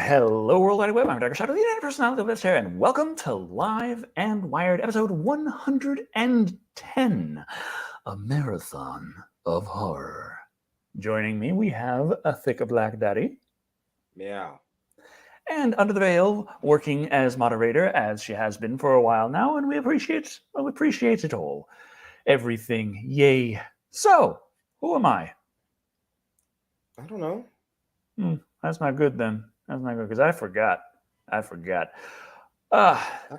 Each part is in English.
Hello, World Wide Web. I'm Dr. Shadow, the internet personality of this here, and welcome to Live and Wired, episode 110, a marathon of horror. Joining me, we have a thick black daddy. Yeah. And Under the Veil, working as moderator, as she has been for a while now, and we appreciate it all. Everything, yay. So, who am I? I don't know. That's not good then. That's not good because I forgot. I don't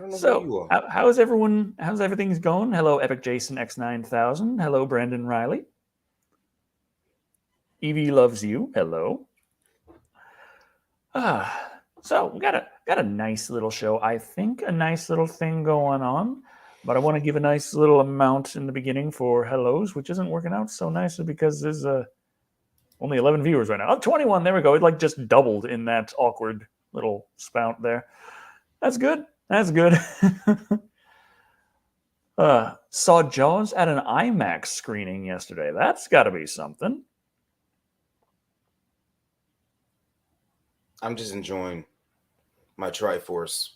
know So, who you are. how's everyone? How's everything's going? Hello, Epic Jason X9000. Hello, Brandon Riley. Evie loves you. Hello. So we got a nice little show. I think a nice little thing going on, but I want to give a nice little amount in the beginning for hellos, which isn't working out so nicely because there's only 11 viewers right now. Oh, 21. There we go. It like just doubled in that awkward little spout there. That's good. That's good. Saw Jaws at an IMAX screening yesterday. That's got to be something. I'm just enjoying my Triforce.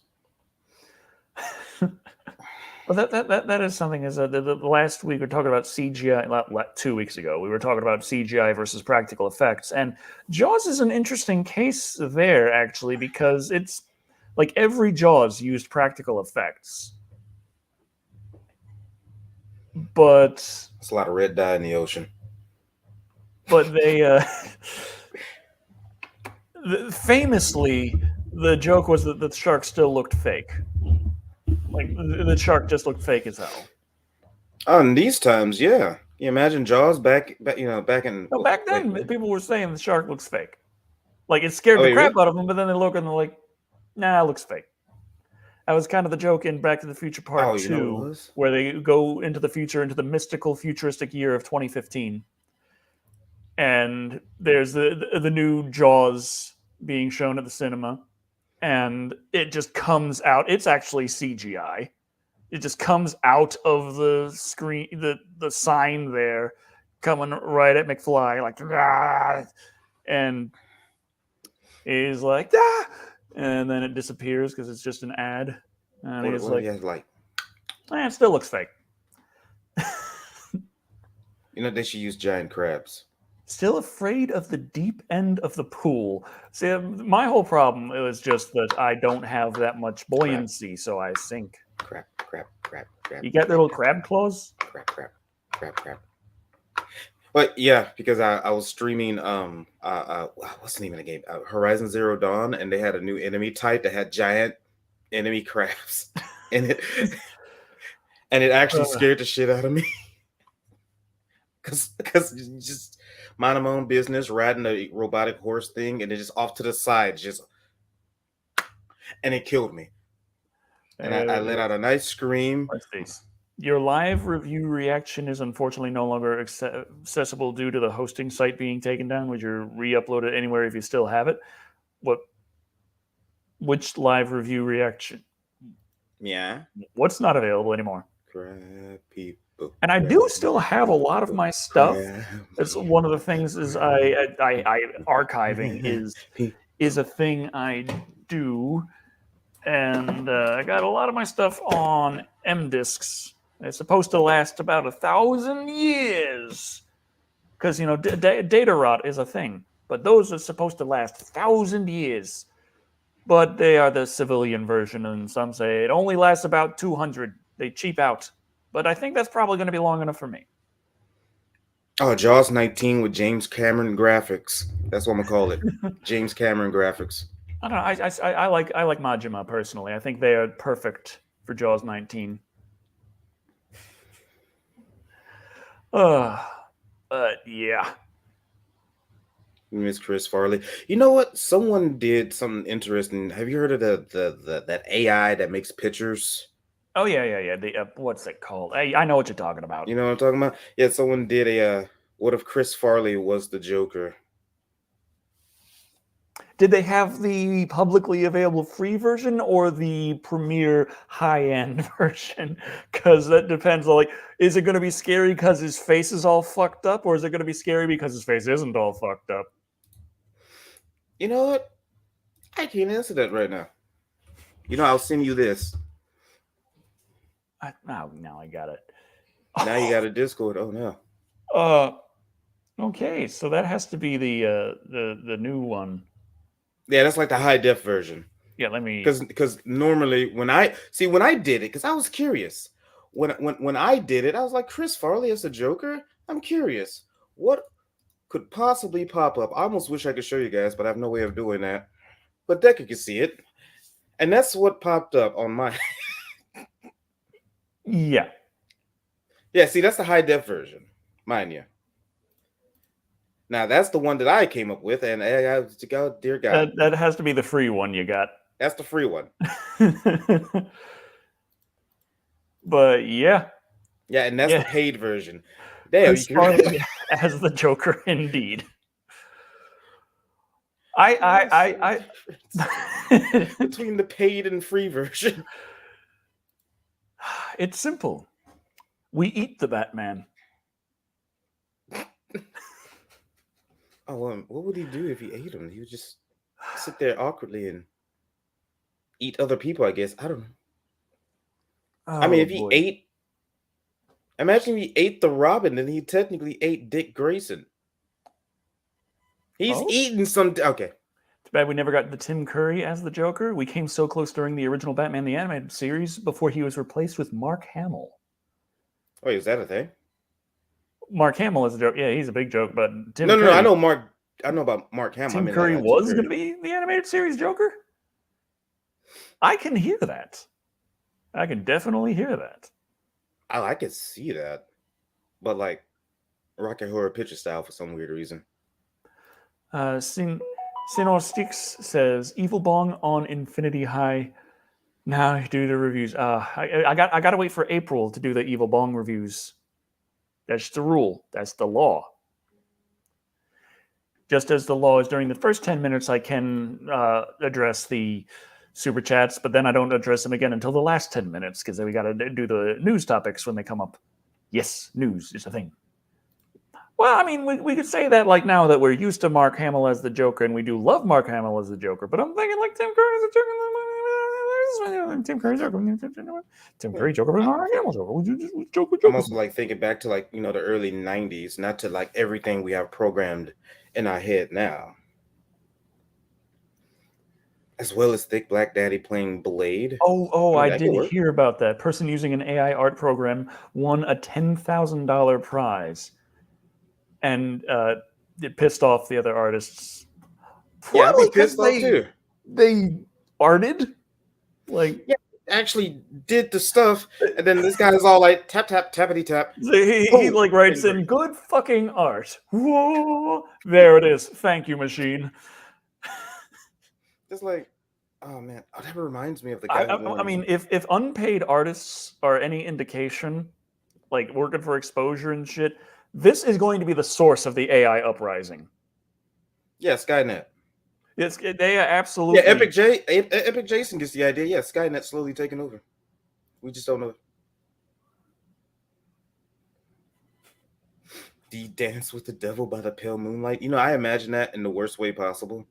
Well, that is something. Is the last week we were talking about CGI. 2 weeks ago we were talking about CGI versus practical effects, and Jaws is an interesting case there actually because it's like every Jaws used practical effects, but It's a lot of red dye in the ocean. But they famously the joke was that the shark still looked fake. Like the shark just looked fake as hell. Oh, in these times, yeah. You imagine Jaws back in. No, back then people were saying the shark looks fake. Like it scared the crap out of them, but then they look and they're like, "Nah, it looks fake." That was kind of the joke in Back to the Future Part 2, where they go into the future, into the mystical futuristic year of 2015, and there's the new Jaws being shown at the cinema. And it just comes out. It's actually CGI. It just comes out of the screen, the sign there, coming right at McFly, like, ah! And he's like, ah! And then it disappears because it's just an ad. And he's like, it still looks fake. They should use giant crabs. Still afraid of the deep end of the pool. See, my whole problem was just that I don't have that much buoyancy, so I sink. Crap. You got little crab claws? Crap. But yeah, because I was streaming what's the name of the game? Horizon Zero Dawn, and they had a new enemy type that had giant enemy crabs in it. And it actually scared the shit out of me. Because just minding my own business, riding a robotic horse thing, and it just off to the side, and it killed me. And I let out a nice scream. Your live review reaction is unfortunately no longer accessible due to the hosting site being taken down. Would you re-upload it anywhere if you still have it? Which live review reaction? Yeah. What's not available anymore? Crab people. And I do still have a lot of my stuff. It's one of the things is I archiving is a thing I do, and I got a lot of my stuff on M disks. It's supposed to last about 1,000 years, because data rot is a thing. But those are supposed to last 1,000 years. But they are the civilian version, and some say it only lasts about 200. They cheap out. But I think that's probably going to be long enough for me. Oh, Jaws 19 with James Cameron graphics. That's what I'm going to call it. James Cameron graphics. I don't know. I like Majima personally. I think they are perfect for Jaws 19. Yeah. Miss Chris Farley. You know what? Someone did something interesting. Have you heard of that AI that makes pictures? Oh yeah. What's it called? I know what you're talking about. You know what I'm talking about? Yeah, someone did a. What if Chris Farley was the Joker? Did they have the publicly available free version or the premiere high-end version? Because that depends on, is it going to be scary because his face is all fucked up, or is it going to be scary because his face isn't all fucked up? You know what? I can't answer that right now. I'll send you this. Now I got it. Now you got a Discord. Oh no. Okay, so that has to be the new one. Yeah, that's like the high def version. Yeah, let me. Because normally when I did it, because I was curious. When I did it, I was like, Chris Farley as the Joker? I'm curious. What could possibly pop up? I almost wish I could show you guys, but I have no way of doing that. But Decker can see it. And that's what popped up on my Yeah. Yeah, see, that's the high def version, mind you. Now that's the one that I came up with, and dear God, that has to be the free one you got. That's the free one. But yeah, and that's the paid version. Damn, Chris Farley as the Joker, indeed. I between the paid and free version. It's simple. We eat the Batman. What would he do if he ate him? He would just sit there awkwardly and eat other people, I guess. I don't know. I mean, if he ate... Imagine if he ate the Robin, then he technically ate Dick Grayson. He's eating some... Okay. Too bad we never got the Tim Curry as the Joker. We came so close during the original Batman the Animated Series before he was replaced with Mark Hamill. Wait, is that a thing? Mark Hamill is a joke. Yeah, he's a big joke, but Tim Curry... No, I know Mark... I know about Mark Hamill. Tim Curry was going to be the animated series Joker? I can hear that. I can definitely hear that. I could see that. But like Rocket Horror Picture Style for some weird reason. Sinor Sticks says Evil Bong on Infinity High. Now do the reviews. I got to wait for April to do the Evil Bong reviews. That's the rule. That's the law. Just as the law is during the first 10 minutes, I can address the super chats, but then I don't address them again until the last 10 minutes because then we got to do the news topics when they come up. Yes, news is a thing. Well, I mean, we could say that like now that we're used to Mark Hamill as the Joker, and we do love Mark Hamill as the Joker, but I'm thinking like Tim Curry as the Joker. Tim Curry Joker. Tim Curry Joker, but Mark Hamill Joker. I'm also like thinking back to like, the early 90s, not to like everything we have programmed in our head now. As well as Thick Black Daddy playing Blade. I did hear about that. Person using an AI art program won a $10,000 prize. And it pissed off the other artists. Yeah, I'd be pissed off too. They arted? Like, yeah, actually did the stuff, and then this guy's all like tap tap tappity tap. He like writes in good fucking art. Whoa, there it is. Thank you, machine. It's like, oh man, that reminds me of the guy. I mean, if unpaid artists are any indication, like working for exposure and shit, this is going to be the source of the AI uprising. Yeah, Skynet. They absolutely. Yeah, Epic Jason gets the idea. Yeah, Skynet slowly taking over. We just don't know. Do you dance with the devil by the pale moonlight? I imagine that in the worst way possible.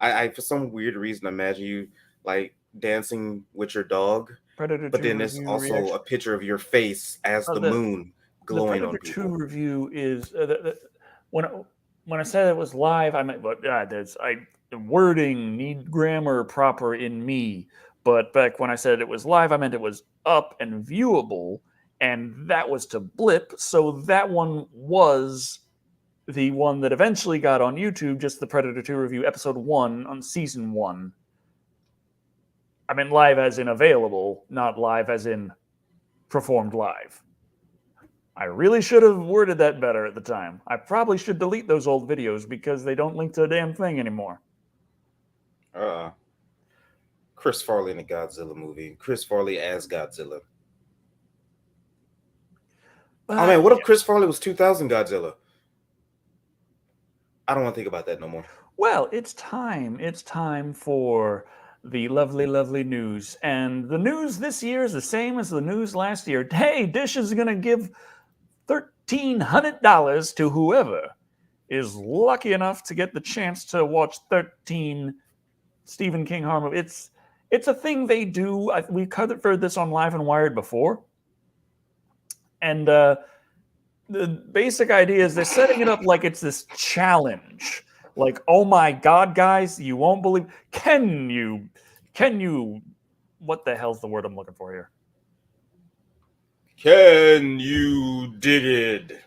I for some weird reason imagine you like dancing with your dog, Predator but then there's also a picture of your face as the moon glowing on people. The Predator 2 review is when I said it was live, I meant, but wording need grammar proper in me. But back when I said it was live, I meant it was up and viewable, and that was to blip. So that one was the one that eventually got on YouTube, just the Predator 2 review, episode 1 on season 1. I meant live as in available, not live as in performed live. I really should have worded that better at the time. I probably should delete those old videos because they don't link to a damn thing anymore. Chris Farley in the Godzilla movie. Chris Farley as Godzilla. Oh man, what if Chris Farley was 2000 Godzilla? I don't want to think about that no more. Well, it's time. It's time for the lovely, lovely news. And the news this year is the same as the news last year. Hey, Dish is going to give $1,300 to whoever is lucky enough to get the chance to watch 13 Stephen King horror movie. It's a thing they do. We covered this on Live and Wired before, and the basic idea is they're setting it up like it's this challenge. Like, oh my God, guys, you won't believe. Can you? What the hell's the word I'm looking for here? Can you dig it?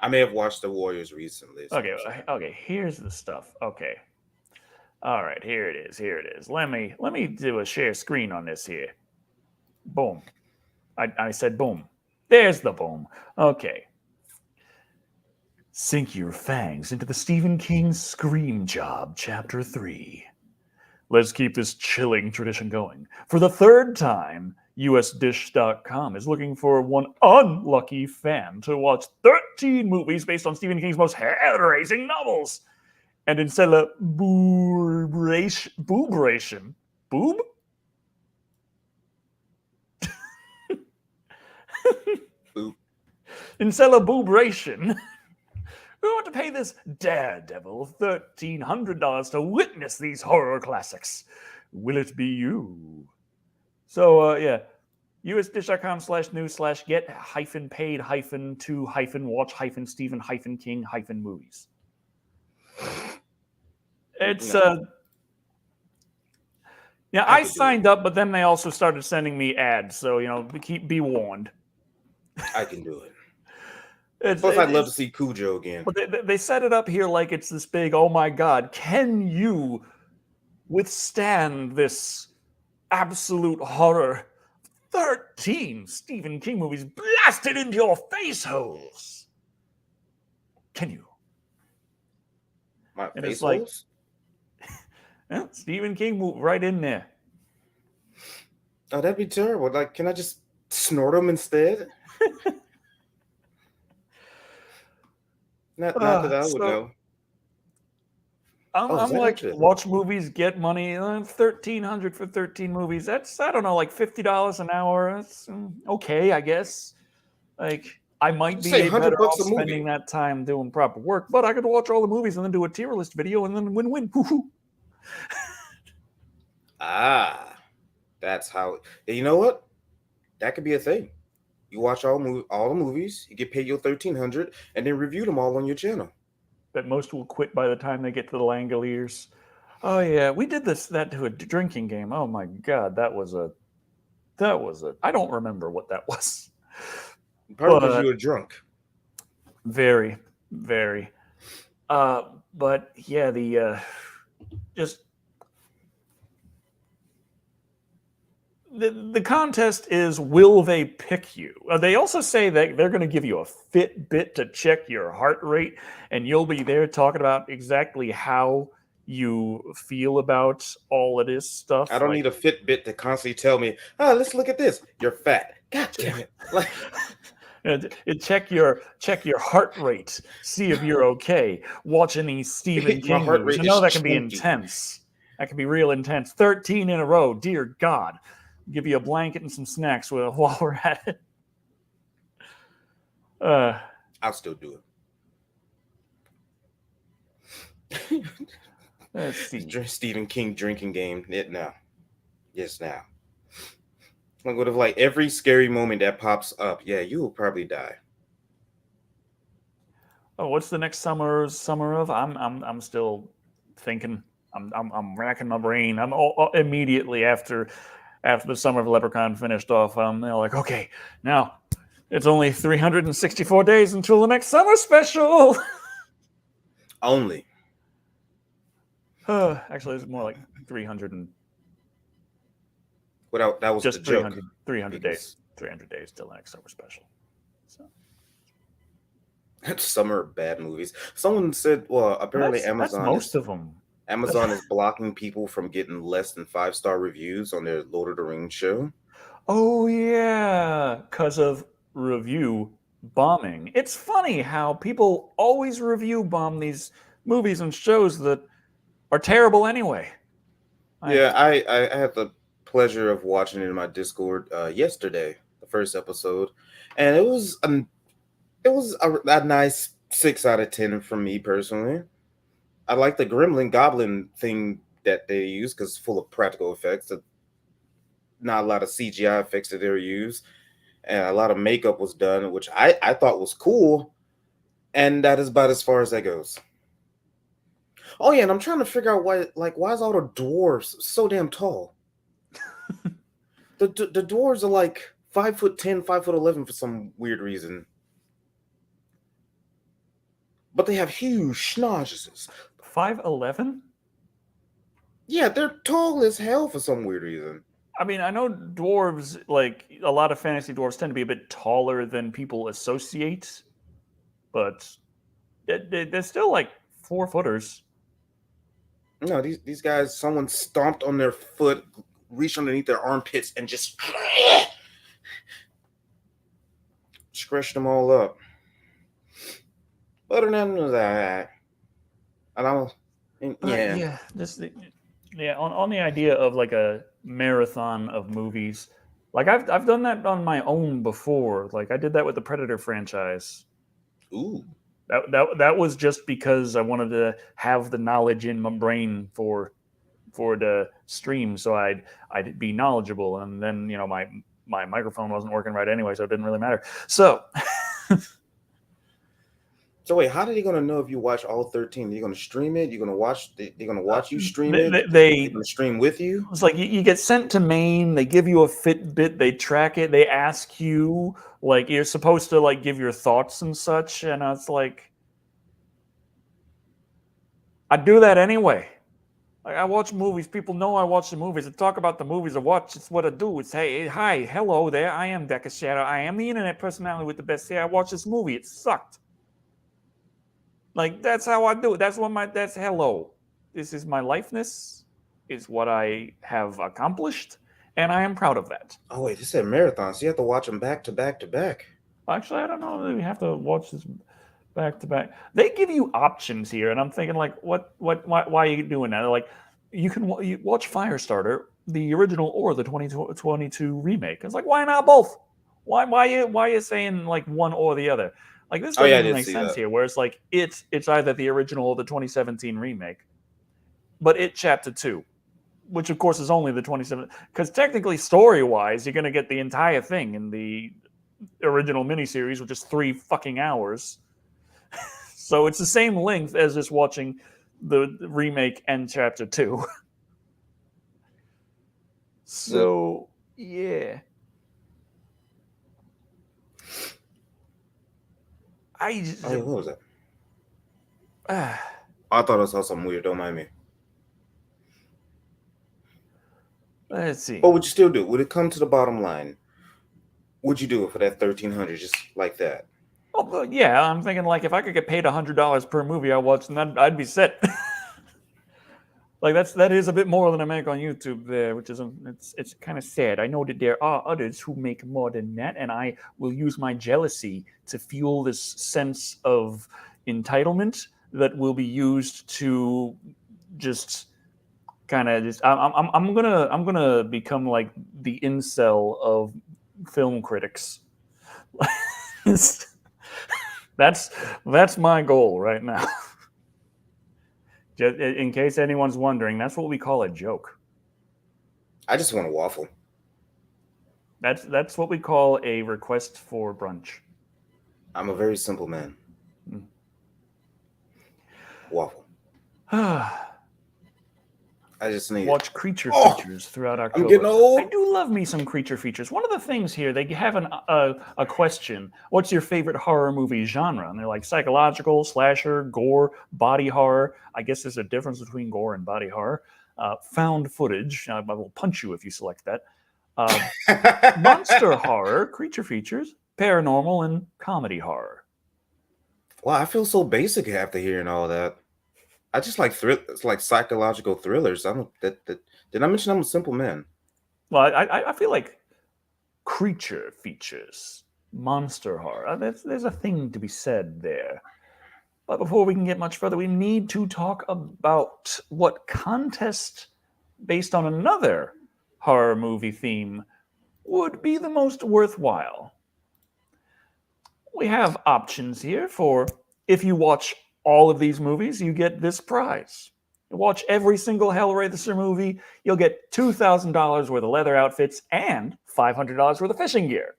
I may have watched The Warriors recently. Okay. Here's the stuff. Okay. All right. Here it is. Let me do a share screen on this here. Boom. I said boom. There's the boom. Okay. Sink your fangs into the Stephen King Scream Job, Chapter 3. Let's keep this chilling tradition going. For the third time, USDish.com is looking for one unlucky fan to watch 13 movies based on Stephen King's most hair-raising novels. And instead of boobration, boob? Instead of boobration, we want to pay this daredevil $1,300 to witness these horror classics. Will it be you? So, yeah. usdish.com/news/get-paid-to-watch-Stephen-King-movies. It's, yeah, I signed up, but then they also started sending me ads. So, be warned. I can do it. Plus, I'd love to see Cujo again. But they set it up here like it's this big, oh my God, can you withstand this absolute horror? 13 Stephen King movies blasted into your face holes. Can you? My face holes? Yeah, Stephen King movie right in there. Oh, that'd be terrible. Like, can I just snort them instead? Not that I would know. I'm like, watch movies, get money. $1,300 for 13 movies. That's, I don't know, like $50 an hour. That's okay, I guess. Like, I might be better off spending that time doing proper work, but I could watch all the movies and then do a tier list video and then win-win. That's how. You know what? That could be a thing. You watch all the movies, you get paid your $1,300, and then review them all on your channel. But most will quit by the time they get to the Langoliers. Oh yeah, we did that to a drinking game. Oh my God, that was a. I don't remember what that was. Probably because you were drunk. Very, very. But yeah, just. The contest is, will they pick you? They also say that they're going to give you a Fitbit to check your heart rate, and you'll be there talking about exactly how you feel about all of this stuff. I don't need a Fitbit to constantly tell me, let's look at this. You're fat. God damn it. Like, check your heart rate. See if you're okay. Watching these Stephen King movies. You know that can be intense. That can be real intense. 13 in a row. Dear God. Give you a blanket and some snacks while we're at it. I'll still do it. Let's see. Stephen King drinking game. It now. Yes, now. Like, what if, like, every scary moment that pops up, yeah, you will probably die. Oh, what's the next summer of? I'm still thinking. I'm racking my brain. I'm immediately after the Summer of Leprechaun finished off, they're like, okay, now it's only 364 days until the next summer special. Only. Actually, it's more like 300 and. That was just the 300 days. 300 days till the next summer special. So. That's summer bad movies. Someone said, well, apparently Amazon. That's most of them. Amazon is blocking people from getting less than 5-star reviews on their Lord of the Rings show. Oh, yeah. Because of review bombing. It's funny how people always review bomb these movies and shows that are terrible anyway. Yeah, I had the pleasure of watching it in my Discord yesterday, the first episode. And it was a nice 6 out of 10 from me personally. I like the Gremlin Goblin thing that they use because it's full of practical effects. Not a lot of CGI effects that they used, and a lot of makeup was done, which I thought was cool. And that is about as far as that goes. Oh yeah, and I'm trying to figure out why is all the dwarves so damn tall? the dwarves are like 5'10", 5'11" for some weird reason. But they have huge schnozzes. 5'11"? Yeah, they're tall as hell for some weird reason. I mean, I know dwarves, like a lot of fantasy dwarves, tend to be a bit taller than people associate, but they're still like 4-footers. No, these guys, someone stomped on their foot, reached underneath their armpits, and just scratched them all up. Other than that, and on the idea of like a marathon of movies, like I've done that on my own before. Like I did that with the Predator franchise. Ooh. That was just because I wanted to have the knowledge in my brain for the stream, so I'd be knowledgeable. And then my microphone wasn't working right anyway, so it didn't really matter. So wait, how are they gonna know if you watch all 13? You're gonna stream it? You're gonna watch? They're gonna watch you stream it? They're gonna stream with you? It's like you get sent to Maine. They give you a Fitbit. They track it. They ask you like you're supposed to like give your thoughts and such. And it's like I do that anyway. Like I watch movies. People know I watch the movies. I talk about the movies I watch. It's what I do. It's hey, hi, hello there. I am Deca Shadow. I am the internet personality with the best hair. I watched this movie. It sucked. Like that's how I do it. That's hello. This is my lifeness. Is what I have accomplished, and I am proud of that. Oh wait, this is a marathon, so you have to watch them back to back to back. Actually, I don't know that you have to watch this back to back. They give you options here, and I'm thinking like, why are you doing that? Like, you can watch Firestarter, the original or the 2022 remake. It's like, why not both? Why are you saying like one or the other? Like this doesn't even make sense here. Where it's like it's either the original or the 2017 remake, but it Chapter 2. Which, of course, is only the 27th. Because technically, story-wise, you're going to get the entire thing in the original miniseries, which is 3 fucking hours. So it's the same length as just watching the remake and Chapter 2. So, yeah. What was that? I thought I saw something weird. Don't mind me. Let's see. What would you still do? Would it come to the bottom line? Would you do it for that $1,300 just like that? Oh, yeah. I'm thinking like if I could get paid $100 per movie I watch, then I'd be set. Like that is a bit more than I make on YouTube there, which is it's kind of sad. I know that there are others who make more than that, and I will use my jealousy to fuel this sense of entitlement that will be used to just kind of just I'm gonna become like the incel of film critics. That's my goal right now. Just in case anyone's wondering, that's what we call a joke. I just want a waffle. That's what we call a request for brunch. I'm a very simple man. Waffle. I just need watch creature features throughout October. I'm getting old. I do love me some creature features. One of the things here, they have a question. What's your favorite horror movie genre? And they're like psychological, slasher, gore, body horror. I guess there's a difference between gore and body horror. Found footage. I will punch you if you select that. Monster horror, creature features, paranormal, and comedy horror. Wow, I feel so basic after hearing all that. I just like it's like psychological thrillers. I don't. Did I mention I'm a simple man? Well, I feel like creature features, monster horror. There's a thing to be said there. But before we can get much further, we need to talk about what contest based on another horror movie theme would be the most worthwhile. We have options here for if you watch all of these movies, you get this prize. Watch every single Hellraiser movie. You'll get $2,000 worth of leather outfits and $500 worth of fishing gear.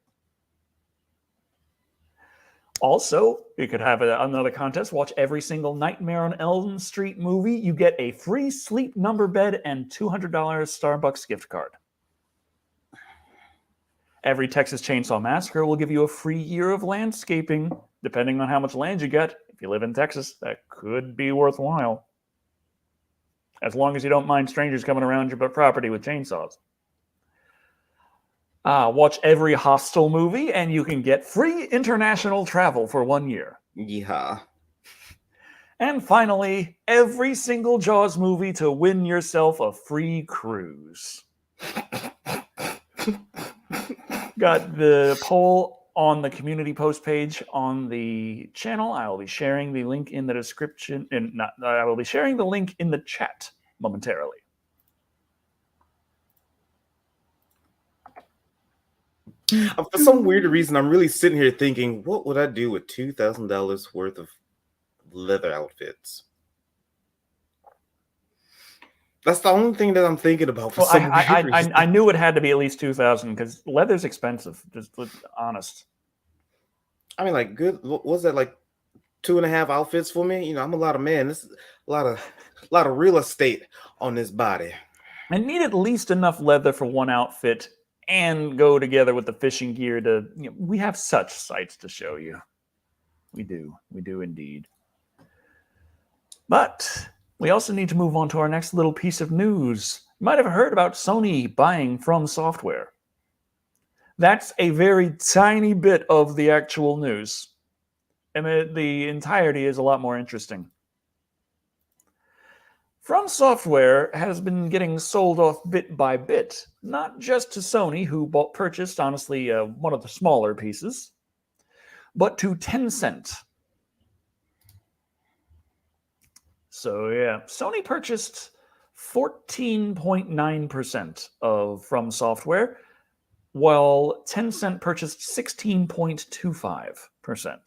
Also, you could have another contest. Watch every single Nightmare on Elm Street movie. You get a free sleep number bed and $200 Starbucks gift card. Every Texas Chainsaw Massacre will give you a free year of landscaping, depending on how much land you get. If you live in Texas, that could be worthwhile. As long as you don't mind strangers coming around your property with chainsaws. Watch every Hostel movie, and you can get free international travel for 1 year. Yeah. And finally, every single Jaws movie to win yourself a free cruise. Got the poll on the community post page on the channel. I will be sharing the link in the description. I will be sharing the link in the chat momentarily. For some weird reason, I'm really sitting here thinking, what would I do with $2,000 worth of leather outfits? That's the only thing that I'm thinking about. For some weird reason. I knew it had to be at least $2,000 because leather's expensive. Just honest. I mean, like, good. What was that, like 2.5 outfits for me? You know, I'm a lot of man. This is a lot of real estate on this body. I need at least enough leather for one outfit and go together with the fishing gear to, we have such sights to show you. We do indeed. But we also need to move on to our next little piece of news. You might have heard about Sony buying From Software. That's a very tiny bit of the actual news. And the entirety is a lot more interesting. From Software has been getting sold off bit by bit, not just to Sony, who purchased, honestly, one of the smaller pieces, but to Tencent. So, yeah, Sony purchased 14.9% of From Software, while Tencent purchased 16.25%.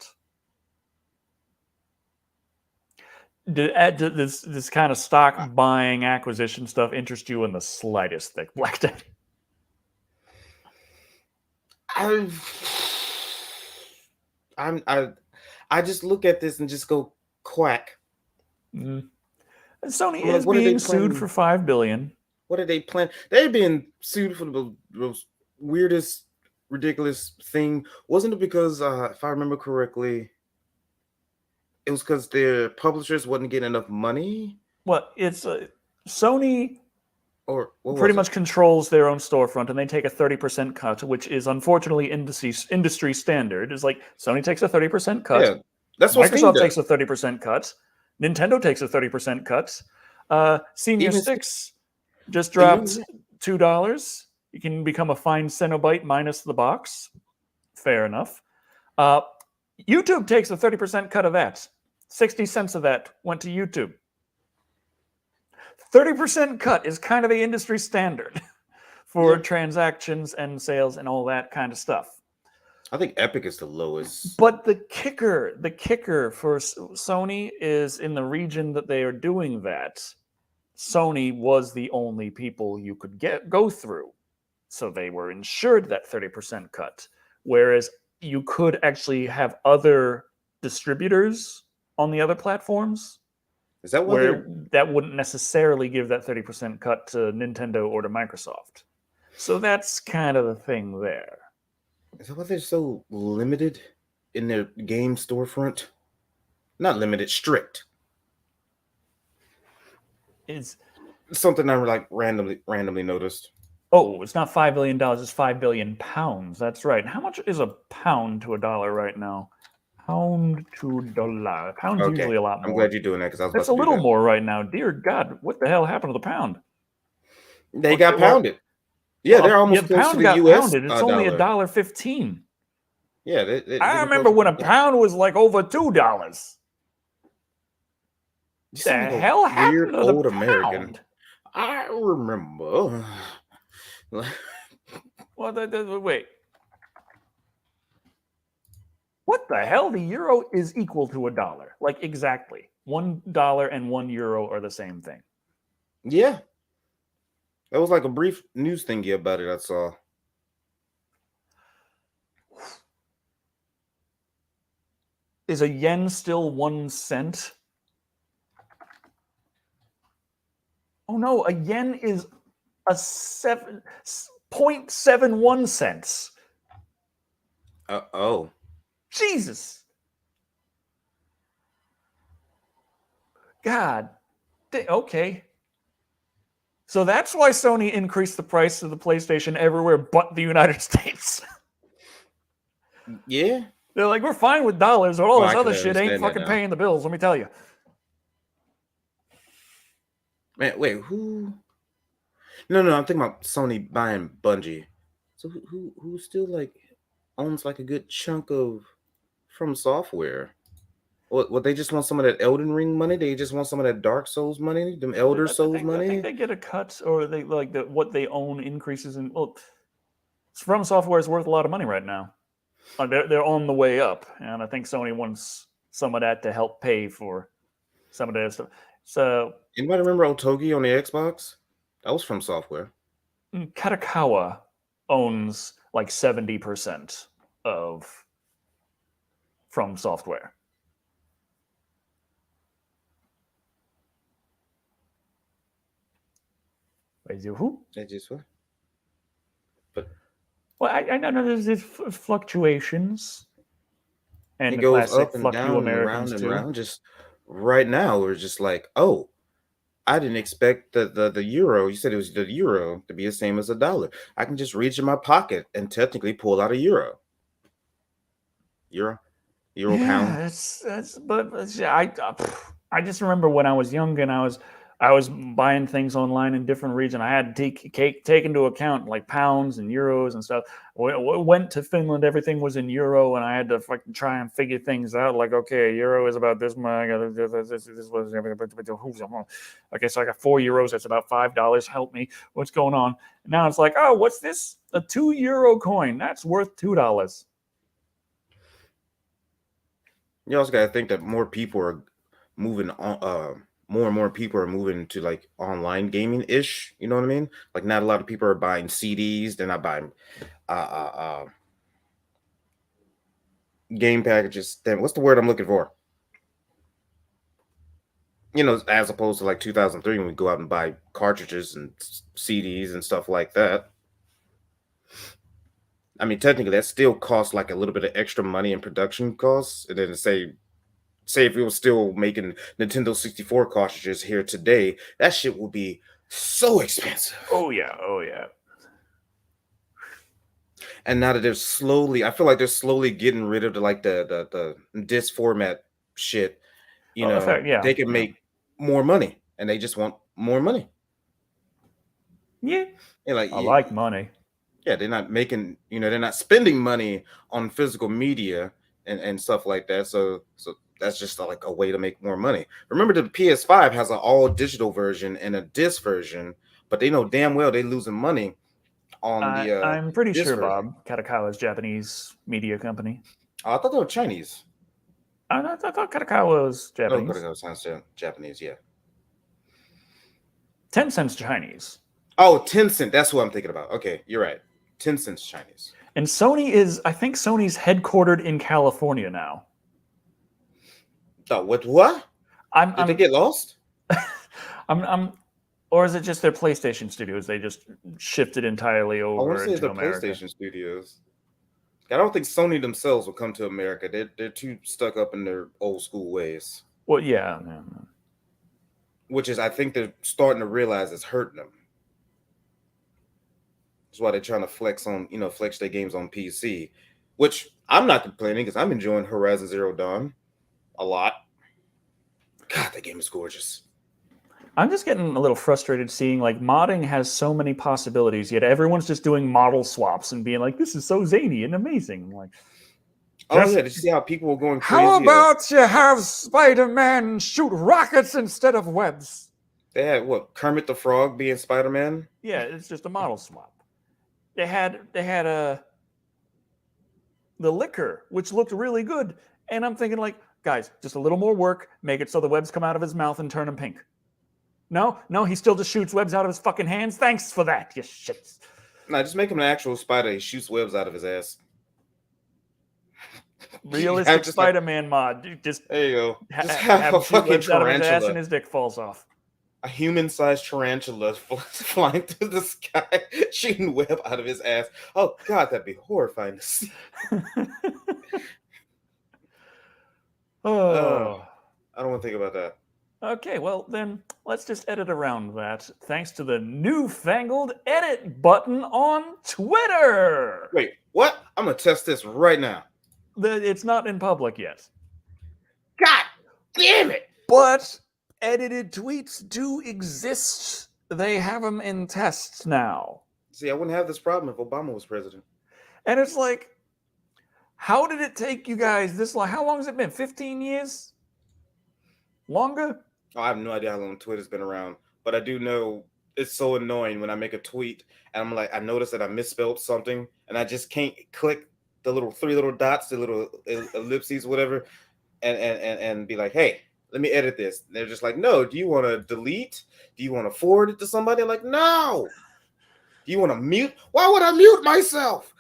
Does this kind of stock buying acquisition stuff interest you in the slightest, Thick Black Daddy? I just look at this and just go quack. Mm. Sony is being sued for $5 billion. What are they planning? They're being sued for the most weirdest, ridiculous thing. Wasn't it because, if I remember correctly, it was because their publishers wasn't getting enough money? Well, it's Sony or pretty much controls their own storefront, and they take a 30% cut, which is unfortunately industry standard. It's like Sony takes a 30% cut. Yeah, that's what Microsoft takes a 30% cut. Nintendo takes a 30% cut. Senior Sticks just dropped $2. You can become a fine Cenobite minus the box. Fair enough. YouTube takes a 30% cut of that. 60 cents of that went to YouTube. 30% cut is kind of the industry standard for transactions and sales and all that kind of stuff. I think Epic is the lowest. But the kicker for Sony is in the region that they are doing that, Sony was the only people you could go through. So they were insured that 30% cut. Whereas you could actually have other distributors on the other platforms. Is that where that wouldn't necessarily give that 30% cut to Nintendo or to Microsoft? So that's kind of the thing there. Is that why they're so limited in their game storefront? Not limited, strict. It's something I like randomly noticed. Oh, it's not $5 billion, it's 5 billion pounds. That's right. How much is a pound to a dollar right now? Pound to dollar. Pound's usually a lot more. I'm glad you're doing that because I was It's a little more right now. Dear God, what the hell happened to the pound? They got pounded. Yeah, they're almost close to the US pounded. It's only $1.15. Yeah, I remember when a pound was like over $2. The hell happened to the old pound? American. I remember. Wait. What the hell? The euro is equal to $1. Like exactly. $1 and €1 are the same thing. Yeah. That was like a brief news thingy about it I saw. Is a yen still 1 cent? Oh no, a yen is a 0.71 cents. Oh. Jesus. God. Okay. So that's why Sony increased the price of the PlayStation everywhere but the United States. Yeah. They're like, we're fine with dollars, or all this I other can shit ain't understand that fucking now. paying the bills, let me tell you. Man, wait, who? No, I'm thinking about Sony buying Bungie. So who still like owns like a good chunk of From Software? What they just want some of that Elden Ring money? They just want some of that Dark Souls money? Them Elder Souls I think money? they get a cut, or they like what they own increases in. Well, From Software is worth a lot of money right now. They're on the way up, and I think Sony wants some of that to help pay for some of their stuff. So, Anybody remember Otogi on the Xbox? That was From Software. Katakawa owns like 70% of From Software. Who? That just what? But well, I know there's these fluctuations, and it the goes classic up and "fuck you" down and Americans round and too. round. Just right now, we're just like, oh, I didn't expect the euro. You said it was the euro to be the same as a dollar. I can just reach in my pocket and technically pull out a euro. Euro pound. Yeah, I just remember when I was young and I was buying things online in different regions. I had to take into account like pounds and euros and stuff. Went to Finland, everything was in euro, and I had to fucking try and figure things out. Like, okay, a euro is about this much. This was okay. So I got €4. That's about $5. Help me. What's going on? And now it's like, oh, what's this? A €2 coin. That's worth $2. You also got to think that more people are moving on. More and more people are moving to like online gaming ish. You know what I mean? Like not a lot of people are buying CDs. They're not buying game packages. Then what's the word I'm looking for? You know, as opposed to like 2003 when we go out and buy cartridges and CDs and stuff like that. I mean, technically, that still costs like a little bit of extra money in production costs. And then say if we were still making Nintendo 64 cartridges here today, that shit will be so expensive. Oh yeah, oh yeah. And now that they're slowly, I feel like they're slowly getting rid of the disc format shit. You know, they can make more money, and they just want more money. Yeah, like I like money. Yeah, they're not making, they're not spending money on physical media and stuff like that. So that's just like a way to make more money. Remember, the PS5 has an all digital version and a disc version, but they know damn well they're losing money on the. I'm pretty sure, version. Bob, Katakawa's Japanese media company. I thought they were Chinese. I thought Katakawa was Japanese. Katakawa sounds Japanese, yeah. Tencent's Chinese. Oh, Tencent. That's what I'm thinking about. Okay, you're right. Tencent's Chinese. And I think Sony's headquartered in California now. Oh, what? Did they get lost? Or is it just their PlayStation studios? They just shifted entirely over. I want to say the PlayStation studios. I don't think Sony themselves will come to America. They're too stuck up in their old school ways. Well, yeah. Which is, I think they're starting to realize it's hurting them. That's why they're trying to flex their games on PC, which I'm not complaining because I'm enjoying Horizon Zero Dawn a lot. God, that game is gorgeous. I'm just getting a little frustrated seeing like modding has so many possibilities, yet everyone's just doing model swaps and being like, "This is so zany and amazing." Like, did you see how people were going crazy? How about you have SpiderMan shoot rockets instead of webs? They had Kermit the Frog being Spider-Man? Yeah, it's just a model swap. They had the liquor, which looked really good, and I'm thinking like, guys, just a little more work, make it so the webs come out of his mouth and turn him pink. No, he still just shoots webs out of his fucking hands. Thanks for that, you shits. No, just make him an actual spider. He shoots webs out of his ass. Realistic Spider-Man mod. Just there you go. Just have a fucking tarantula out of his ass and his dick falls off. A human-sized tarantula flying through the sky, shooting web out of his ass. Oh God, that'd be horrifying to see. Oh, I don't want to think about that. Okay, well then let's just edit around that. Thanks to the newfangled edit button on Twitter. Wait, what? I'm gonna test this right now. It's not in public yet. God damn it! But edited tweets do exist. They have them in tests now. See, I wouldn't have this problem if Obama was president. And it's like, how did it take you guys this long? How long has it been? 15 years? Longer? Oh, I have no idea how long Twitter's been around, but I do know it's so annoying when I make a tweet and I'm like, I notice that I misspelled something and I just can't click the little 3 little dots, the little ellipses, whatever, and be like, hey, let me edit this. And they're just like, no, do you want to delete? Do you want to forward it to somebody? I'm like, no. Do you want to mute? Why would I mute myself?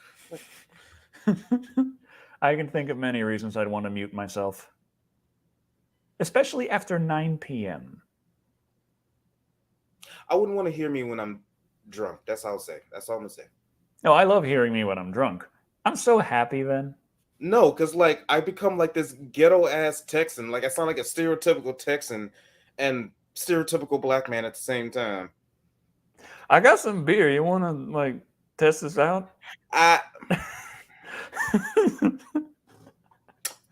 I can think of many reasons I'd want to mute myself. Especially after 9 p.m. I wouldn't want to hear me when I'm drunk. That's all I'll say. That's all I'm going to say. No, I love hearing me when I'm drunk. I'm so happy then. No, because like I become like this ghetto ass Texan. Like I sound like a stereotypical Texan and stereotypical black man at the same time. I got some beer. You want to like test this out? I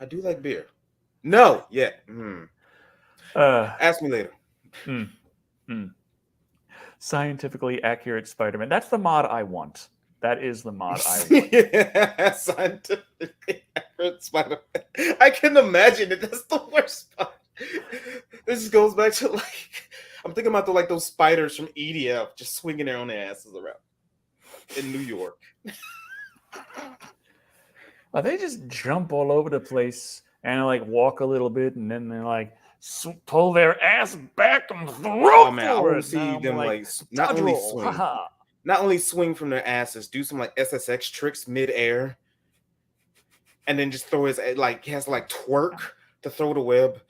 do like beer. No, yeah. Ask me later. Scientifically accurate Spider-Man. That's the mod I want. That is the mod I want. Yeah, scientifically accurate Spider-Man. I can imagine it. That's the worst part. This goes back to like, I'm thinking about those spiders from EDF just swinging their own asses around in New York. They just jump all over the place and like walk a little bit, and then they like pull their ass back and throw forward. I want to see them like not only swing from their asses, do some like SSX tricks mid-air, and then just throw his like he has to like twerk to throw the web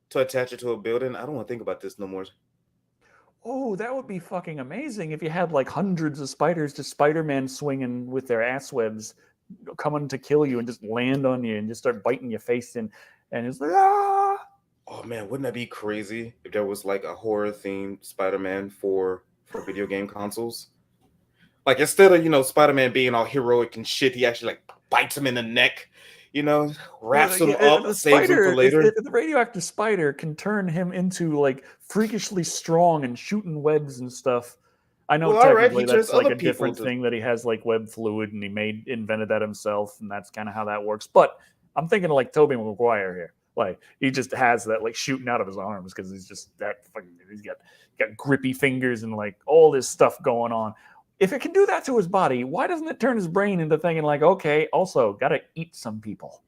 to attach it to a building. I don't want to think about this no more. Oh, that would be fucking amazing if you had like hundreds of spiders, just Spider-Man swinging with their ass webs, coming to kill you and just land on you and just start biting your face in, and it's like, ah! Oh man, wouldn't that be crazy if there was like a horror themed Spider-Man for video game consoles? Like instead of Spider-Man being all heroic and shit, he actually like bites him in the neck, wraps him up, saves him for later. The radioactive spider can turn him into like freakishly strong and shooting webs and stuff. I know technically that's like a different thing that he has like web fluid and he invented that himself, and that's kind of how that works. But I'm thinking of like Tobey Maguire here. Like he just has that like shooting out of his arms because he's just that fucking. He's got grippy fingers and like all this stuff going on. If it can do that to his body, why doesn't it turn his brain into thinking like, okay, also gotta eat some people?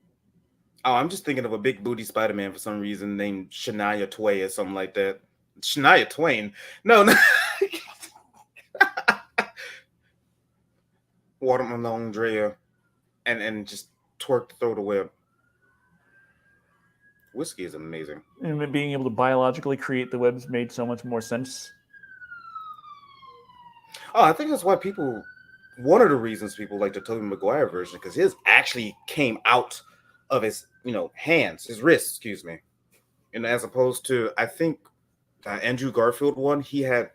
Oh, I'm just thinking of a big booty Spider-Man for some reason named Shania Twain or something like that. Shania Twain? No. Watermelon Drea and just twerk to throw the web. Whiskey is amazing. And being able to biologically create the webs made so much more sense. Oh, I think that's why one of the reasons people like the Tobey Maguire version, because his actually came out of his, his wrists, excuse me. And as opposed to, I think Andrew Garfield one, he had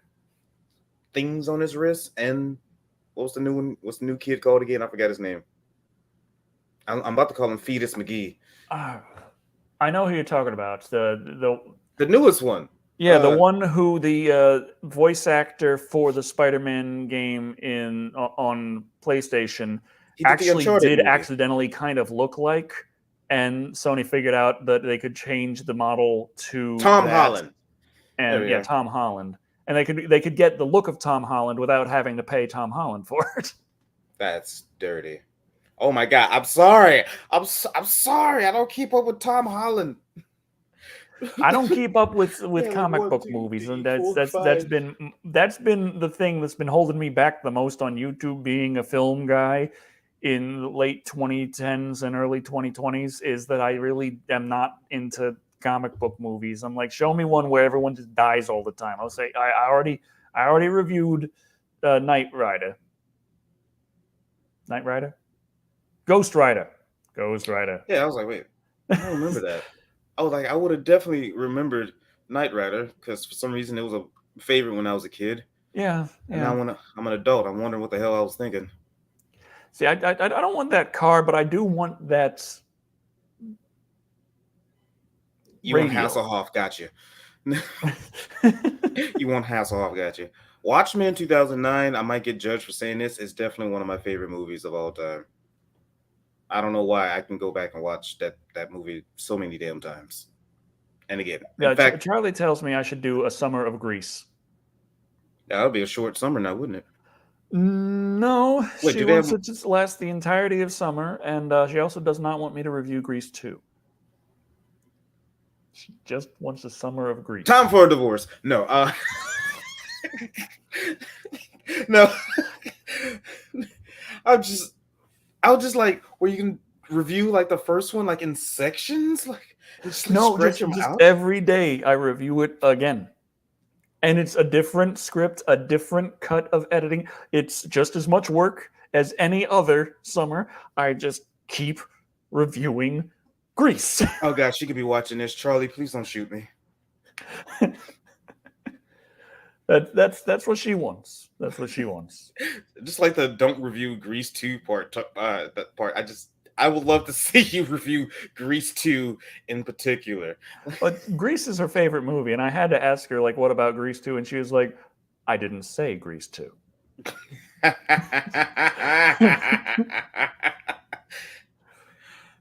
things on his wrists. And what's the new one? What's the new kid called again? I forgot his name. I'm about to call him Fetus McGee. I know who you're talking about. The newest one. Yeah, the one who the voice actor for the Spider-Man game on PlayStation actually did accidentally kind of look like, and Sony figured out that they could change the model to Tom Holland. And Tom Holland. And they could get the look of Tom Holland without having to pay Tom Holland for it. That's dirty. Oh my God! I'm sorry. I'm sorry. I don't keep up with Tom Holland. I don't keep up with comic like book 1, 2, movies, 3, and 4, that's 5. been the thing that's been holding me back the most on YouTube. Being a film guy in the late 2010s and early 2020s is that I really am not into comic book movies. I'm like, show me one where everyone just dies all the time. I'll say I already reviewed Knight Rider. Ghost Rider. Yeah, I was like, wait, I don't remember that. I was like, I would have definitely remembered Knight Rider because for some reason it was a favorite when I was a kid. Yeah. And now when I'm an adult, I'm wondering what the hell I was thinking. See, I don't want that car, but I do want that. You want Hasselhoff, got you. You want Hasselhoff, got you. Watchmen 2009, I might get judged for saying this, is definitely one of my favorite movies of all time. I don't know why I can go back and watch that movie so many damn times. And again, in fact, Charlie tells me I should do A Summer of Grease. That would be a short summer now, wouldn't it? No, she wants it to last the entirety of summer, and she also does not want me to review Grease 2. She just wants A Summer of Grease. Time for a divorce. No, no. I was just like, where you can review like the first one like in sections, like just every day I review it again. And it's a different script, a different cut of editing. It's just as much work as any other summer. I just keep reviewing Grease. Oh gosh, she could be watching this. Charlie, please don't shoot me. That's what she wants. That's what she wants. Just like the don't review Grease 2 part. That part. I would love to see you review Grease 2 in particular. But Grease is her favorite movie, and I had to ask her, like, what about Grease 2? And she was like, I didn't say Grease 2.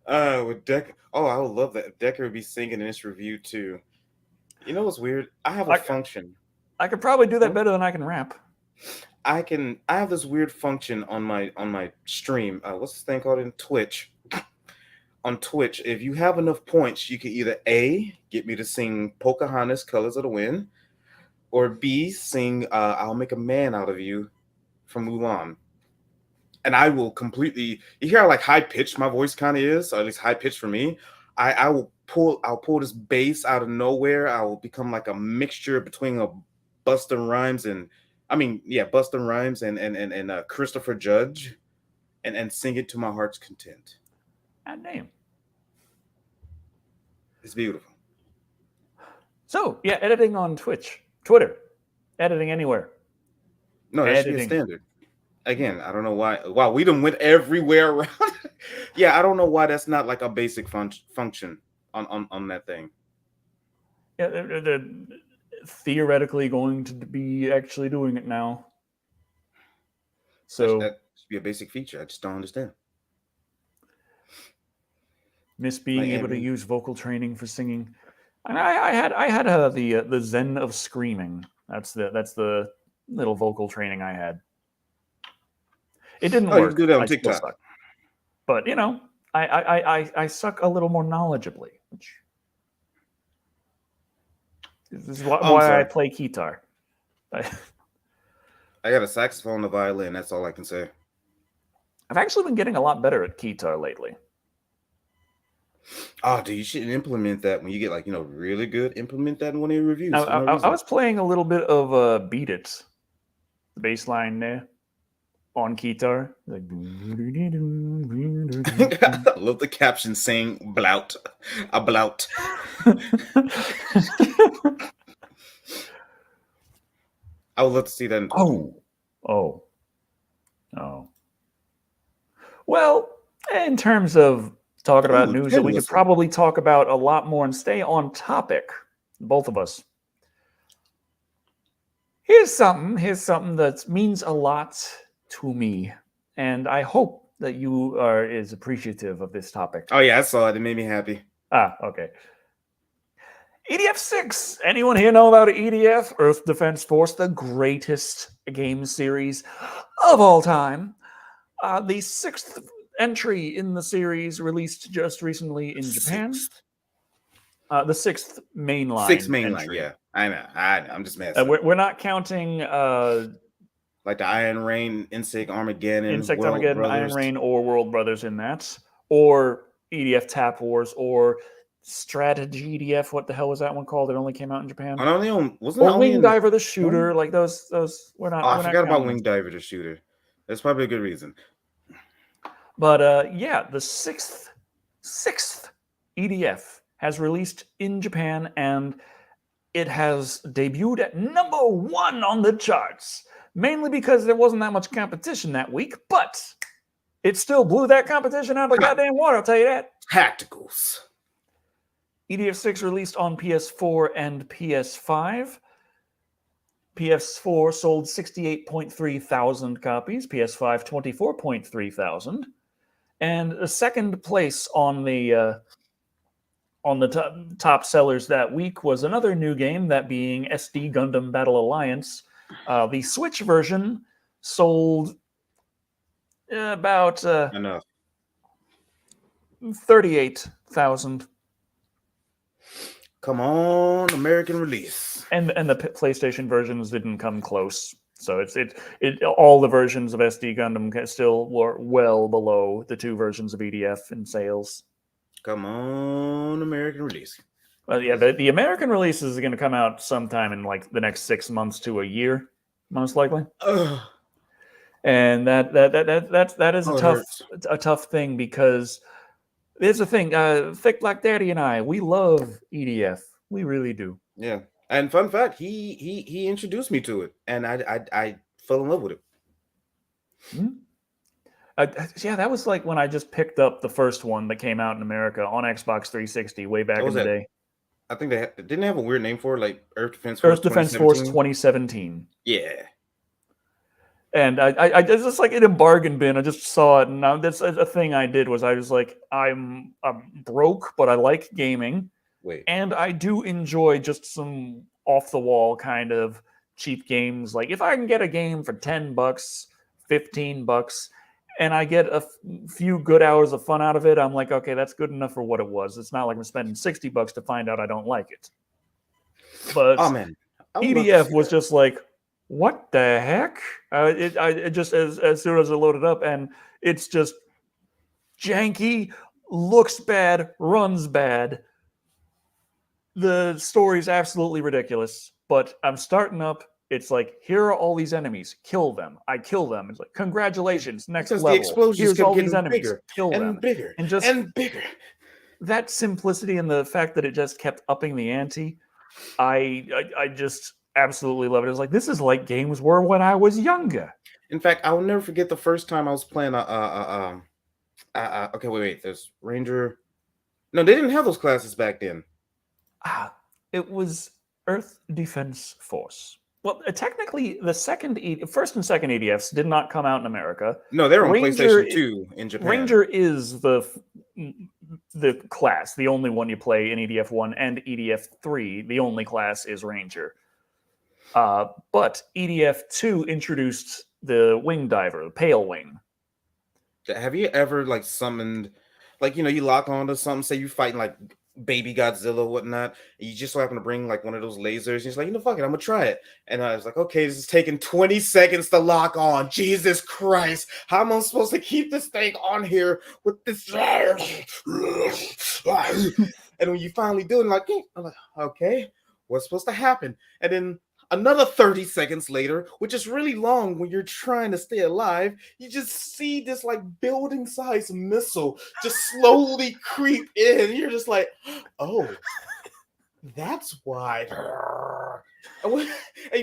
With Decker. Oh, I would love that. Decker would be singing in this review too. You know what's weird? I have a function. I could probably do that better than I can rap. I have this weird function on my stream. What's this thing called in Twitch? On Twitch, if you have enough points, you can either A, get me to sing Pocahontas, Colors of the Wind, or B, sing I'll Make a Man Out of You from Mulan. And I will completely, you hear how like high pitched my voice kind of is, or at least high pitched for me. I'll pull this bass out of nowhere. I will become like a mixture between a Busta Rhymes and Christopher Judge, and sing it to my heart's content. God damn. It's beautiful. So, yeah, editing on Twitter, editing anywhere. No, that should be a standard. Again, I don't know why. Wow, we done went everywhere around. Yeah, I don't know why that's not like a basic function on that thing. Yeah, they're theoretically going to be actually doing it now. So that should be a basic feature. I just don't understand. Miss being able to use vocal training for singing. And I had the Zen of Screaming. That's the little vocal training I had. It didn't work. You do that on TikTok. But you know, I suck a little more knowledgeably. Which this is why I play Keytar. I got a saxophone, a violin. That's all I can say. I've actually been getting a lot better at Keytar lately. Oh, dude, you should implement that when you get like really good. Implement that in one of your reviews. I was playing a little bit of Beat It, the bass line there on Keytar. Like, I love the caption saying "blout," a blout. I would love to see that. Oh. Well, in terms of talking about news that we could probably talk about a lot more and stay on topic, both of us. Here's something that means a lot to me, and I hope that you are as appreciative of this topic. Oh yeah, I saw it. It made me happy. Okay. EDF 6. Anyone here know about EDF? Earth Defense Force, the greatest game series of all time. The 6th entry in the series, released just recently in Japan. The sixth mainline. Sixth mainline, yeah. I know. I'm just messing. We're not counting like the Iron Rain, Insect Armageddon, Iron Rain, or World Brothers in that, or EDF Tap Wars, or Strategy EDF. What the hell was that one called? It only came out in Japan. Wing Diver the Shooter. Like those. We're not. I forgot about Wing Diver the Shooter. That's probably a good reason. But yeah, the sixth EDF has released in Japan, and it has debuted at number 1 on the charts, mainly because there wasn't that much competition that week, but it still blew that competition out of the goddamn water, I'll tell you that. Tacticals. EDF 6 released on PS4 and PS5. PS4 sold 68.3 thousand copies, PS5 24.3 thousand. And the second place on the top sellers that week was another new game, that being SD Gundam Battle Alliance. The Switch version sold about 38,000. Come on, American release. And the PlayStation versions didn't come close. So all the versions of SD Gundam still were well below the 2 versions of EDF in sales. Come on, American release. Well, yeah, the American release is going to come out sometime in like the next 6 months to a year, most likely. And that is a tough thing, because there's a thing. Thick Black Daddy and I, we love EDF. We really do. Yeah. And fun fact, he introduced me to it, and I fell in love with it. Yeah, that was like when I just picked up the first one that came out in America on Xbox 360 way back in the day. I think didn't have a weird name for it, like Earth Defense Force 2017. Yeah. And I just like in a bargain bin, I just saw it, and that's a thing I did. Was I was like, I'm broke, but I like gaming. And I do enjoy just some off-the-wall kind of cheap games. Like if I can get a game for $10, $15, and I get a few good hours of fun out of it, I'm like, okay, that's good enough for what it was. It's not like I'm spending $60 to find out I don't like it. But EDF was just like, what the heck? It just as soon as it loaded up, and it's just janky, looks bad, runs bad. The story's absolutely ridiculous, but I'm starting up. It's like, here are all these enemies. Kill them. I kill them. It's like, congratulations, next level. The explosions Here's all these enemies. Bigger, kill them. Bigger, and just and bigger. That simplicity and the fact that it just kept upping the ante, I just absolutely love it. It was like, this is like games were when I was younger. In fact, I will never forget the first time I was playing okay, wait. There's Ranger. No, they didn't have those classes back then. It was Earth Defense Force. Well, technically, the first and second EDFs did not come out in America. No, they're on PlayStation 2 in Japan. Ranger is the class, the only one you play in EDF 1 and EDF 3. The only class is Ranger. But EDF 2 introduced the Wing Diver, the Pale Wing. Have you ever like summoned, like, you lock onto something, say you're fighting like baby Godzilla or whatnot, and you just so happen to bring like one of those lasers, and he's like, fuck it, I'm gonna try it. And I was like, okay, this is taking 20 seconds to lock on. Jesus Christ, how am I supposed to keep this thing on here with this? And when you finally do it, I'm like, okay, what's supposed to happen? And then another 30 seconds later, which is really long when you're trying to stay alive, you just see this like building size missile just slowly creep in. You're just like, oh, that's why. And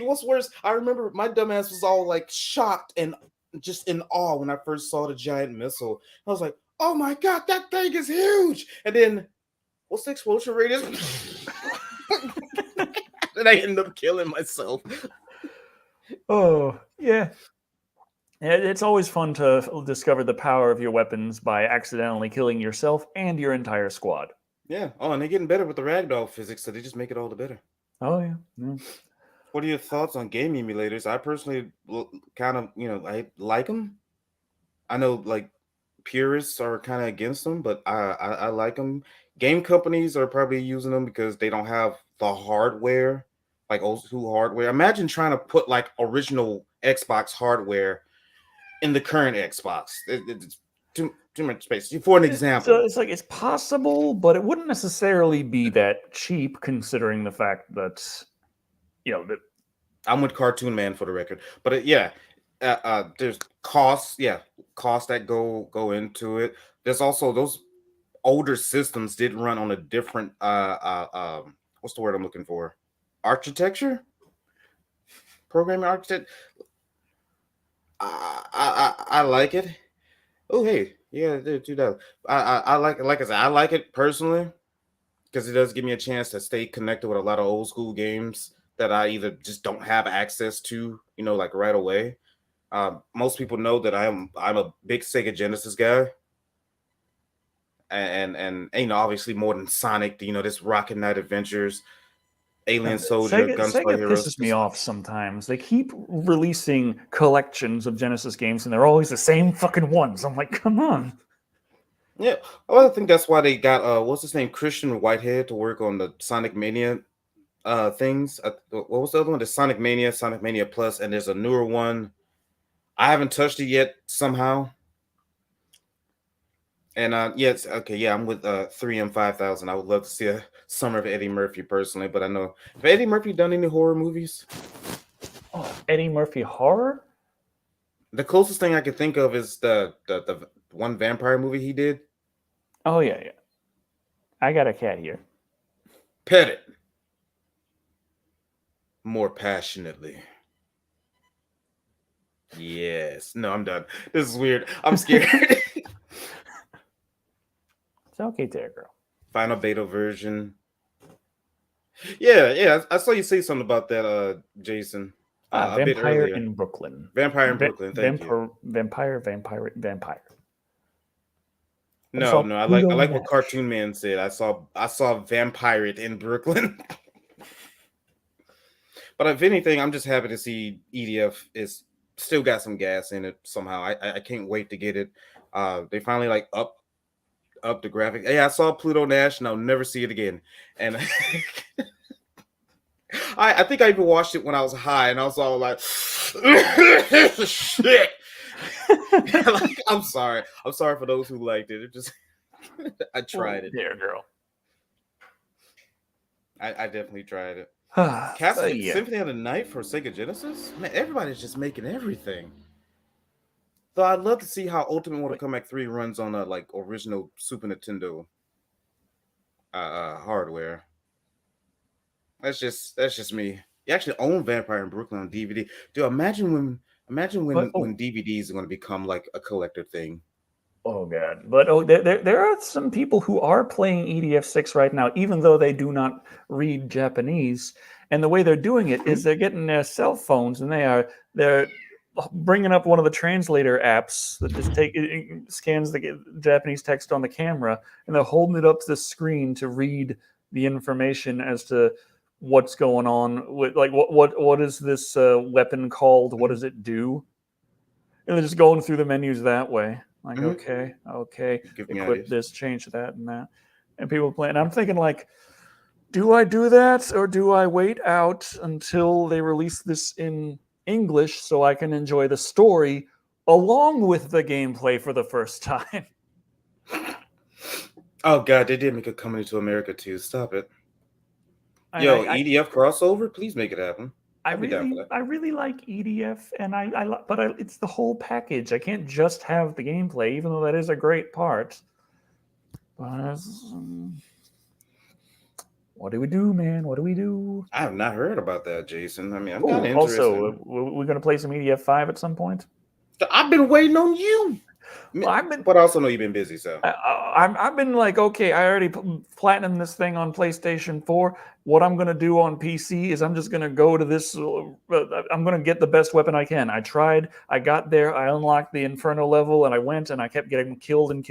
what's worse, I remember my dumbass was all like shocked and just in awe when I first saw the giant missile. I was like, oh my God, that thing is huge. And then what's the explosion radius? And I ended up killing myself. Oh, yeah. It's always fun to discover the power of your weapons by accidentally killing yourself and your entire squad. Yeah. Oh, and they're getting better with the ragdoll physics, so they just make it all the better. Oh, yeah. What are your thoughts on game emulators? I personally kind of, I like them. I know, like, purists are kind of against them, but I like them. Game companies are probably using them because they don't have the hardware, like old school hardware. Imagine trying to put like original Xbox hardware in the current Xbox. It's too much space. For an example, so it's like it's possible, but it wouldn't necessarily be that cheap, considering the fact that that I'm with Cartoon Man for the record, but there's costs that go into it. There's also those older systems did run on a different what's the word I'm looking for? Architecture? Programming architect. I like it. Oh hey, yeah, do that. I like I said, I like it personally because it does give me a chance to stay connected with a lot of old school games that I either just don't have access to, like right away. Most people know that I'm a big Sega Genesis guy. And obviously more than Sonic, this Rocket Knight Adventures, Alien Soldier, Sega Heroes. pisses me off sometimes. They keep releasing collections of Genesis games, and they're always the same fucking ones. I'm like, come on. Yeah, well, I think that's why they got what's his name, Christian Whitehead, to work on the Sonic Mania things. What was the other one? The Sonic Mania Plus, and there's a newer one. I haven't touched it yet somehow. And yes, okay, yeah, I'm with 3M5000. I would love to see a Summer of Eddie Murphy personally, but I know have Eddie Murphy done any horror movies? Oh, Eddie Murphy horror? The closest thing I could think of is the one vampire movie he did. Oh yeah. I got a cat here. Pet it. More passionately. Yes. No, I'm done. This is weird. I'm scared. It's okay, there, girl. Final beta version. Yeah. I saw you say something about that, Jason. A bit Vampire earlier. in Brooklyn. Vampire in Brooklyn. Thank you. Vampire. No. I like what Cartoon Man said. I saw Vampire in Brooklyn. But if anything, I'm just happy to see EDF is still got some gas in it somehow. I can't wait to get it. They finally up the graphic. Hey, I saw Pluto Nash and I'll never see it again. And I think I even watched it when I was high and I was all like, shit. I'm sorry. I'm sorry for those who liked it. It just I tried it. There, girl. I definitely tried it. Yeah. Symphony of the Night for Sega Genesis? Man, everybody's just making everything. So I'd love to see how Ultimate Mortal Kombat 3 runs on a original Super Nintendo hardware. That's just me. You actually own Vampire in Brooklyn on DVD. Dude, imagine when DVDs are going to become like a collector thing. Oh god! But there are some people who are playing EDF6 right now, even though they do not read Japanese. And the way they're doing it is they're getting their cell phones and they're bringing up one of the translator apps that just scans the Japanese text on the camera, and they're holding it up to the screen to read the information as to what's going on. With what is this weapon called? What does it do? And they're just going through the menus that way. Like, okay, equip this, change that and that. And people play. And I'm thinking, do I do that or do I wait out until they release this in English so I can enjoy the story along with the gameplay for the first time? Oh, God, they did make a Coming to America too. Stop it. EDF crossover? Please make it happen. I really like EDF, and but it's the whole package. I can't just have the gameplay, even though that is a great part. But what do we do, man? What do we do? I have not heard about that, Jason. I mean, I'm kind of interested. Also, we're going to play some EDF 5 at some point. I've been waiting on you. But I also know you've been busy, so I've been okay, I already platinum this thing on PlayStation 4. What I'm going to do on PC is I'm just going to go to this. I'm going to get the best weapon I can. I tried. I got there. I unlocked the Inferno level, and I went, and I kept getting killed. I'm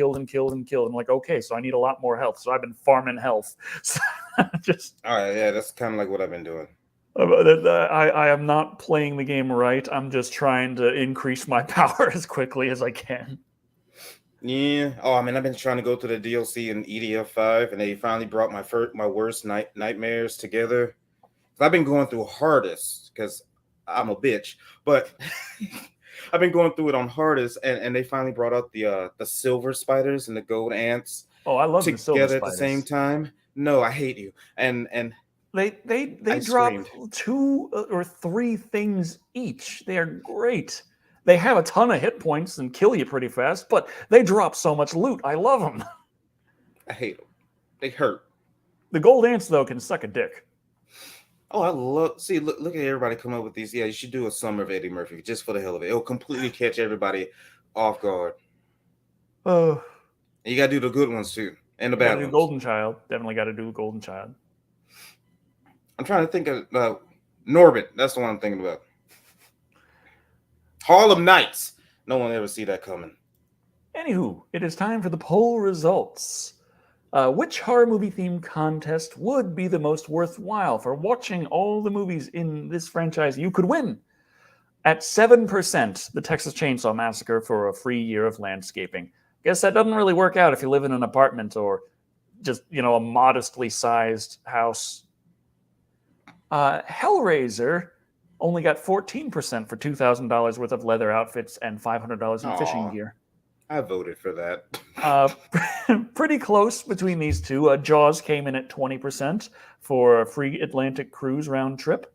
okay, so I need a lot more health. So I've been farming health. So just all right, yeah, that's kind of like what I've been doing. I am not playing the game right. I'm just trying to increase my power as quickly as I can. Yeah. Oh, man, I've been trying to go through the DLC in EDF 5, and they finally brought my worst nightmares together. I've been going through hardest because I'm a bitch, but I've been going through it on hardest, and they finally brought out the silver spiders and the gold ants Oh, I love the silver together at the same spiders. time. No, I hate you. And They I drop screamed. 2 or 3 things each. They are great. They have a ton of hit points and kill you pretty fast, but they drop so much loot. I love them. I hate them. They hurt. The gold ants though can suck a dick. Oh, I love. See, look at everybody come up with these. Yeah, you should do a summer of Eddie Murphy just for the hell of it. It'll completely catch everybody off guard. Oh, And you gotta do the good ones too, and the bad ones. Golden Child. Definitely got to do Golden Child. I'm trying to think of Norbit. That's the one I'm thinking about. Harlem Nights. No one ever see that coming. Anywho, it is time for the poll results. Which horror movie themed contest would be the most worthwhile for watching all the movies in this franchise you could win? At 7%, the Texas Chainsaw Massacre for a free year of landscaping. Guess that doesn't really work out if you live in an apartment or just, a modestly sized house. Hellraiser only got 14% for $2,000 worth of leather outfits and $500 in fishing gear. I voted for that. Pretty close between these two. Jaws came in at 20% for a free Atlantic cruise round trip.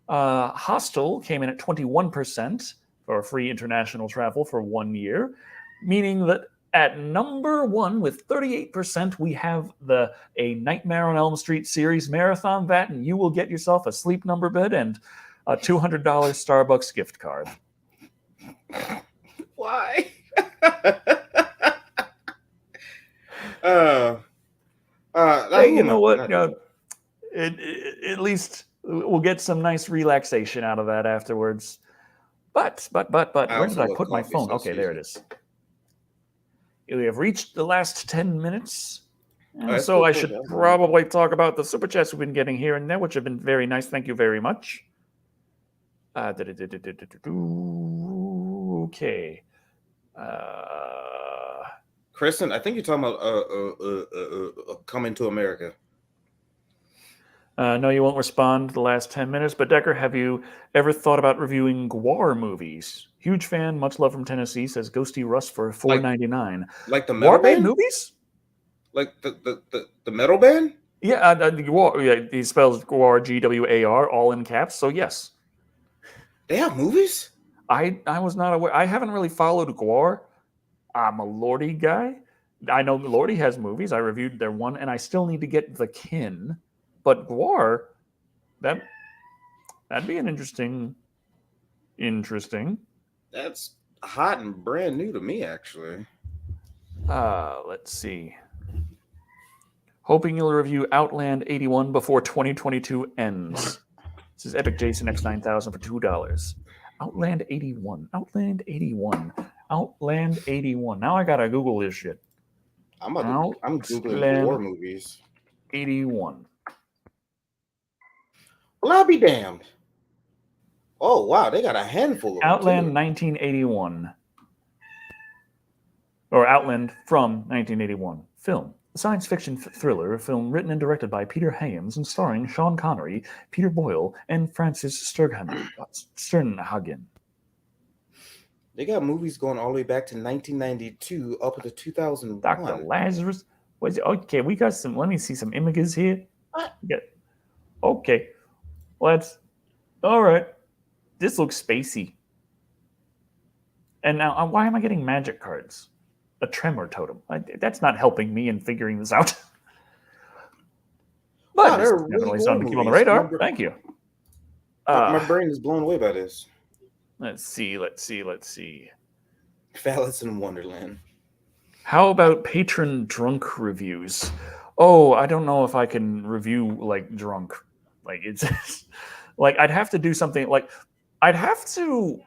Hostel came in at 21% for free international travel for 1 year, meaning that at number 1 with 38%, we have a Nightmare on Elm Street series marathon that, and you will get yourself a Sleep Number bed and a $200 Starbucks gift card. Why? Hey, you know what? At least we'll get some nice relaxation out of that afterwards. But, where did I put my phone? Okay, there it is. We have reached the last 10 minutes. So I should probably talk about the super chats we've been getting here and there, which have been very nice. Thank you very much. Okay. Kristen, I think you're talking about Coming to America. No, you won't respond to the last 10 minutes. But Decker, have you ever thought about reviewing GWAR movies? Huge fan, much love from Tennessee, says Ghosty Russ for $4.99. Like the metal band movies? Like the metal band? Yeah, GWAR. Yeah, he spells GWAR GWAR all in caps. So yes, they have movies. I was not aware. I haven't really followed GWAR. I'm a Lordy guy. I know Lordy has movies. I reviewed their one, and I still need to get The Kin. But GWAR, that'd be an interesting. That's hot and brand new to me, actually. Let's see. Hoping you'll review Outland 81 before 2022 ends. This is Epic Jason X9000 for $2. Outland 81. Outland 81. Outland 81. Now I gotta Google this shit. I'm Googling war movies. 81. Well, I'll be damned. Oh, wow. They got a handful of Outland them 1981. Or Outland from 1981. Film. A science fiction thriller film written and directed by Peter Hyams and starring Sean Connery, Peter Boyle, and Francis Sternhagen. They got movies going all the way back to 1992 up to 2001. Dr. Lazarus. Okay, we got some. Let me see some images here. Okay. Let's. All right. This looks spacey. And now, why am I getting magic cards? A tremor totem. That's not helping me in figuring this out. But it's definitely something to keep on the radar. Thank you. My brain is blown away by this. Let's see. Alice in Wonderland. How about patron drunk reviews? Oh, I don't know if I can review like drunk. Like it's like I'd have to do something like I'd have to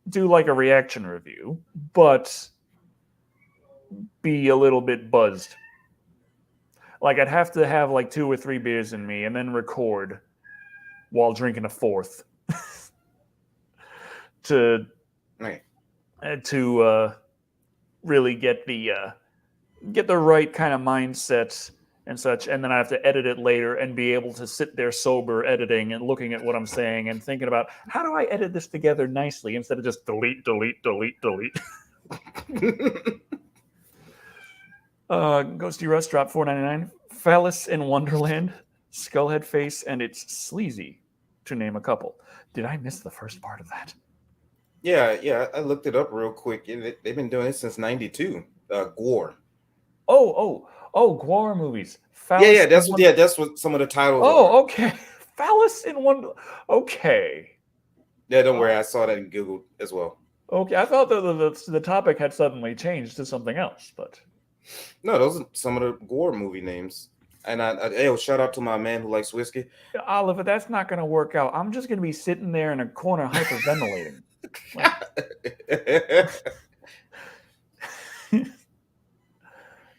do like a reaction review, but be a little bit buzzed. Like I'd have to have like 2 or 3 beers in me and then record while drinking a 4th to really get the right kind of mindset and such, and then I have to edit it later and be able to sit there sober editing and looking at what I'm saying and thinking about how do I edit this together nicely instead of just delete. Ghosty Russ dropped $4.99. Phallus in Wonderland, Skullhead Face, and it's sleazy, to name a couple. Did I miss the first part of that? Yeah. I looked it up real quick. They've been doing it since '92. GWAR. Oh, GWAR movies. Phallus That's what some of the titles are. Oh, okay. Phallus in Wonderland. Okay. Yeah, don't worry. I saw that in Google as well. Okay, I thought the topic had suddenly changed to something else, but no, those are some of the GWAR movie names. And shout out to my man who likes whiskey. Oliver, that's not going to work out. I'm just going to be sitting there in a corner hyperventilating.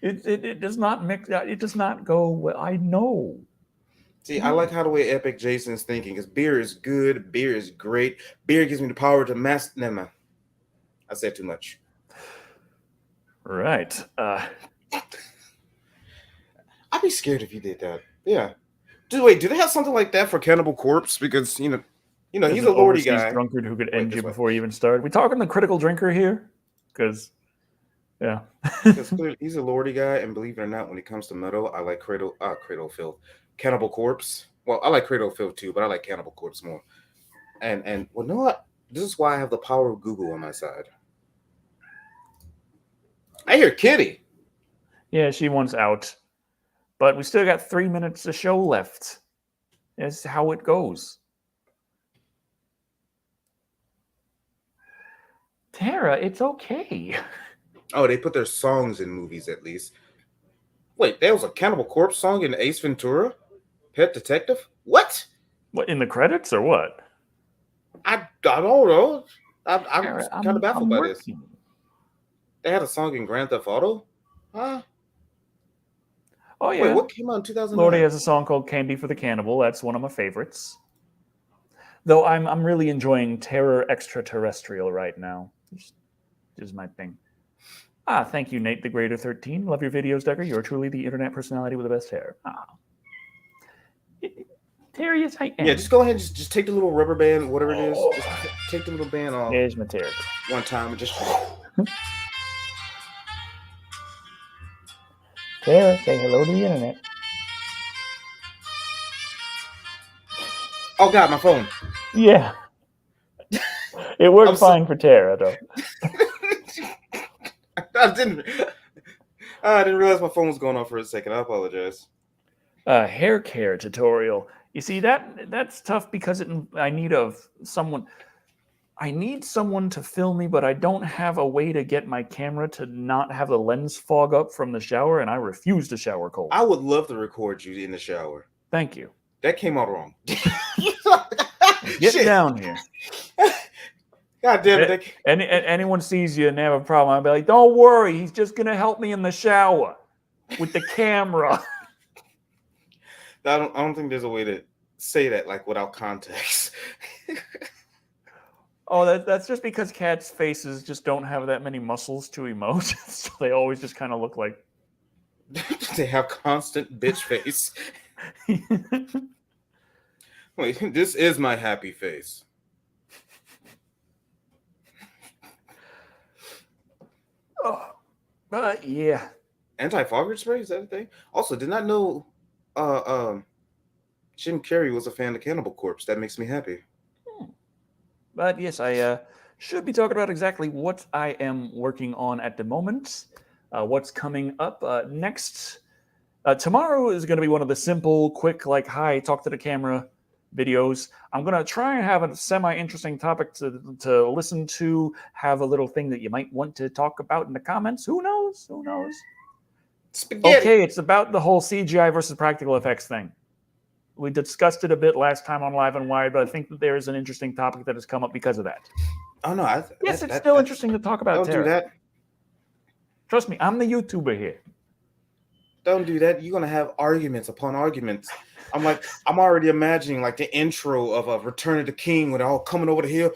It does not mix. It does not go well. I know. See, I like how the way Epic Jason's thinking. Because beer is good. Beer is great. Beer gives me the power to master. Never mind. I said too much. Right. I'd be scared if you did that. Yeah. Wait, do they have something like that for Cannibal Corpse? Because he's a lordy guy. Drunkard who could end you before you even started. We talking the critical drinker here? Because, yeah. He's a lordy guy, and believe it or not, when it comes to metal, I like Cradle Cannibal Corpse. Well, I like Cradle Filth too, but I like Cannibal Corpse more. And well, you know what? This is why I have the power of Google on my side. I hear Kitty. Yeah, she wants out. But we still got 3 minutes of show left. That's how it goes. Tara, it's okay. Oh, they put their songs in movies at least. Wait, there was a Cannibal Corpse song in Ace Ventura? Pet Detective? What? What, in the credits or what? I don't know. I'm kind of baffled by this. They had a song in Grand Theft Auto? Huh? Oh, yeah. Wait, what came out in 2009? Lordy has a song called Candy for the Cannibal. That's one of my favorites. Though I'm really enjoying Terror Extraterrestrial right now. Which is my thing. Thank you, Nate the Greater 13. Love your videos, Decker. You're truly the internet personality with the best hair. Terry, yes, I am. Yeah, just go ahead and just take the little rubber band, whatever it is. Just take the little band off. There's my Terry. One time and just... Tara, say hello to the internet. Oh, God, my phone. Yeah. It worked fine for Tara, though. I didn't realize my phone was going off for a second. I apologize. Hair care tutorial. You see, that's tough because I need someone to film me, but I don't have a way to get my camera to not have the lens fog up from the shower, and I refuse to shower cold. I would love to record you in the shower. Thank you. That came out wrong. Get down here. God damn it. Anyone sees you and they have a problem, I'll be like, don't worry, he's just going to help me in the shower with the camera. I don't think there's a way to say that like without context. Oh, that's just because cats' faces just don't have that many muscles to emote. So they always just kind of look like... They have constant bitch face. Wait, this is my happy face. But yeah. Anti-fogger spray, is that a thing? Also, did not know Jim Carrey was a fan of Cannibal Corpse. That makes me happy. But yes, I should be talking about exactly what I am working on at the moment. What's coming up next. Tomorrow is going to be one of the simple, quick, like, hi, talk to the camera videos. I'm going to try and have a semi-interesting topic to listen to, have a little thing that you might want to talk about in the comments. Who knows? Who knows? Spaghetti. Okay, it's about the whole CGI versus practical effects thing. We discussed it a bit last time on Live and Wide, but I think that there is an interesting topic that has come up because of that. Oh, no. It's still interesting to talk about, Don't Tara. do that. Trust me, I'm the YouTuber here. Don't do that. You're going to have arguments upon arguments. I'm already imagining like the intro of a Return of the King when they're all coming over the hill.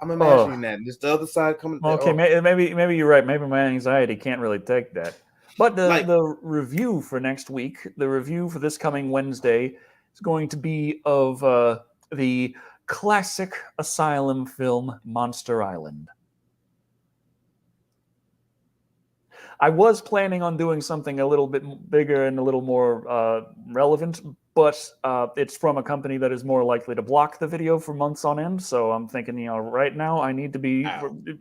I'm imagining that. Just the other side coming. Okay, maybe you're right. Maybe my anxiety can't really take that. But the review for next week, the review for this coming Wednesday, is going to be of the classic Asylum film Monster Island. I was planning on doing something a little bit bigger and a little more relevant, but it's from a company that is more likely to block the video for months on end. So I'm thinking, right now I need to be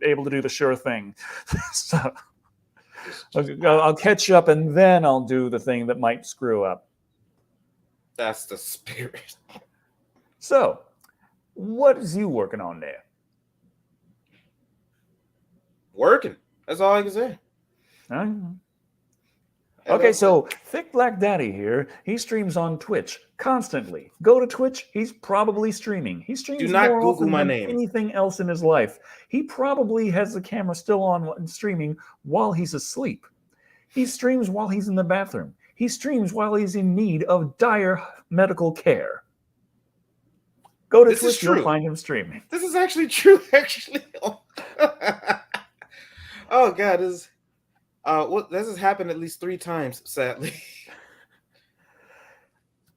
able to do the sure thing. So I'll catch up and then I'll do the thing that might screw up. That's the spirit. So, what is you working on there? Working. That's all I can say. Okay, so Thick Black Daddy here, he streams on Twitch constantly. Go to Twitch, he's probably streaming. He streams Do not more Google often my than name. anything else in his life. He probably has the camera still on and streaming while he's asleep. He streams while he's in the bathroom. He streams while he's in need of dire medical care. Go to Twitch, you'll find him streaming. This is actually true, actually. Oh, God, this has happened at least 3 times, sadly.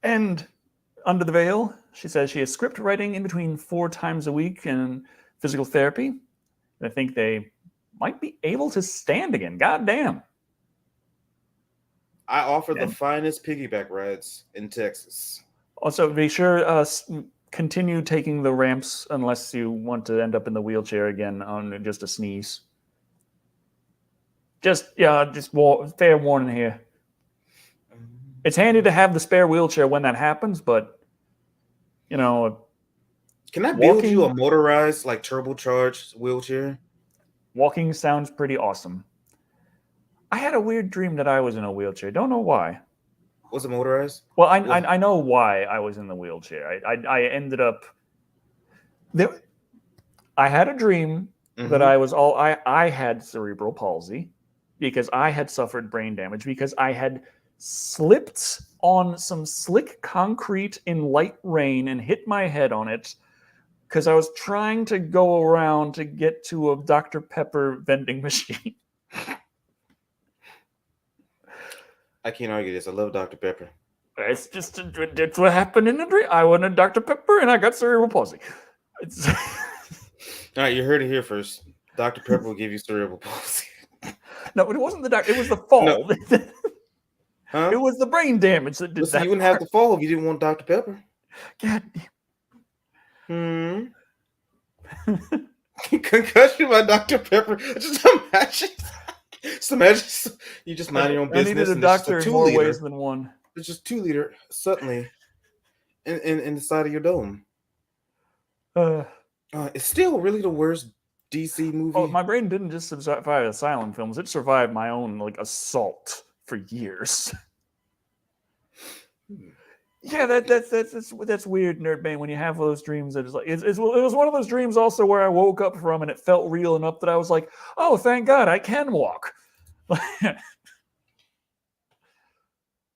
And under the veil, she says she has script writing in between 4 times a week and physical therapy. I think they might be able to stand again. God damn. I offer the finest piggyback rides in Texas. Also, be sure continue taking the ramps unless you want to end up in the wheelchair again on just a sneeze. Just fair warning here. It's handy to have the spare wheelchair when that happens, but can I build you a motorized, like turbocharged wheelchair? Walking sounds pretty awesome. I had a weird dream that I was in a wheelchair. Don't know why. Was it motorized? Well, I know why I was in the wheelchair. I ended up there. I had a dream that I had cerebral palsy because I had suffered brain damage because I had slipped on some slick concrete in light rain and hit my head on it because I was trying to go around to get to a Dr. Pepper vending machine. I can't argue this. I love Dr. Pepper. It's what happened in the dream. I wanted Dr. Pepper and I got cerebral palsy. All right, you heard it here first. Dr. Pepper will give you cerebral palsy. No, it wasn't the doctor. It was the fall. No. Huh? It was the brain damage that did that. You wouldn't have to fall if you didn't want Dr. Pepper. God. Concussion by Dr. Pepper. Just imagine you just mind your own business. I needed a doctor in more ways than one. It's just 2 liter suddenly in the side of your dome. It's still really the worst DC movie. Oh, my brain didn't just survive Asylum films; it survived my own assault for years. Yeah, that's weird, Nerdbane. When you have those dreams, that is like it was one of those dreams also where I woke up from and it felt real enough that I was like, oh, thank God, I can walk. You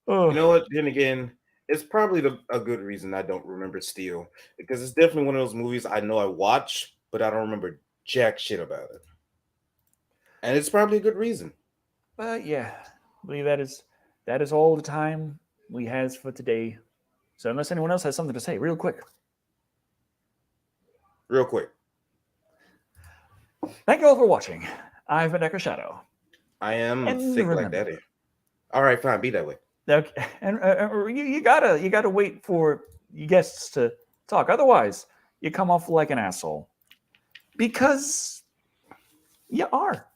know what? Then again, it's probably a good reason I don't remember Steel, because it's definitely one of those movies I know I watch, but I don't remember jack shit about it. And it's probably a good reason. But yeah, I believe that is all the time we have for today. So unless anyone else has something to say, real quick. Thank you all for watching. I've been Echo Shadow. I am Thick Like Daddy. All right, fine, be that way. Okay, and you gotta wait for guests to talk. Otherwise, you come off like an asshole. Because you are.